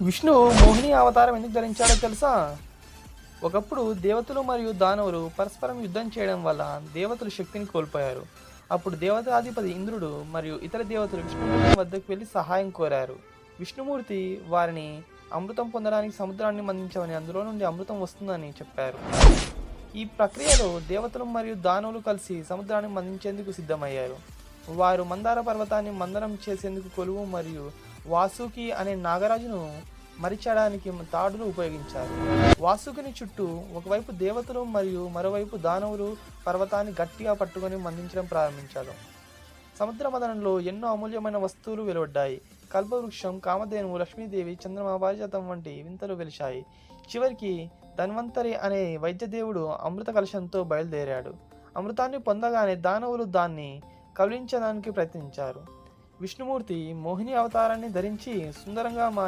విష్ణువు మోహిని అవతారం ఎందుకు ధరించాడో తెలుసా? ఒకప్పుడు దేవతలు మరియు దానవులు పరస్పరం యుద్ధం చేయడం వల్ల దేవతలు శక్తిని కోల్పోయారు. అప్పుడు దేవతాధిపతి ఇంద్రుడు మరియు ఇతర దేవతలు విష్ణుమూర్తి వద్దకు వెళ్ళి సహాయం కోరారు. విష్ణుమూర్తి వారిని అమృతం పొందడానికి సముద్రాన్ని మందించమని, అందులో నుండి అమృతం వస్తుందని చెప్పారు. ఈ ప్రక్రియలో దేవతలు మరియు దానవులు కలిసి సముద్రాన్ని మందించేందుకు సిద్ధమయ్యారు. వారు మందార పర్వతాన్ని మందనం చేసేందుకు కొలువు మరియు వాసుకి అనే నాగరాజును మరిచడానికి తాడును ఉపయోగించారు. వాసుకిని చుట్టూ ఒకవైపు దేవతలు మరియు మరోవైపు దానవులు పర్వతాన్ని గట్టిగా పట్టుకొని మందించడం ప్రారంభించారు. సముద్ర మదనంలో ఎన్నో అమూల్యమైన వస్తువులు వెలువడ్డాయి. కల్పవృక్షం, కామధేనువు, లక్ష్మీదేవి, చంద్రమ, పారిజాతం వంటి వింతలు వెలిశాయి. చివరికి ధన్వంతరి అనే వైద్యదేవుడు అమృత కలశంతో బయలుదేరాడు. అమృతాన్ని పొందగానే దానవులు దాన్ని కబళించడానికి ప్రయత్నించారు. విష్ణుమూర్తి మోహిని అవతారాన్ని ధరించి సుందరంగా మారి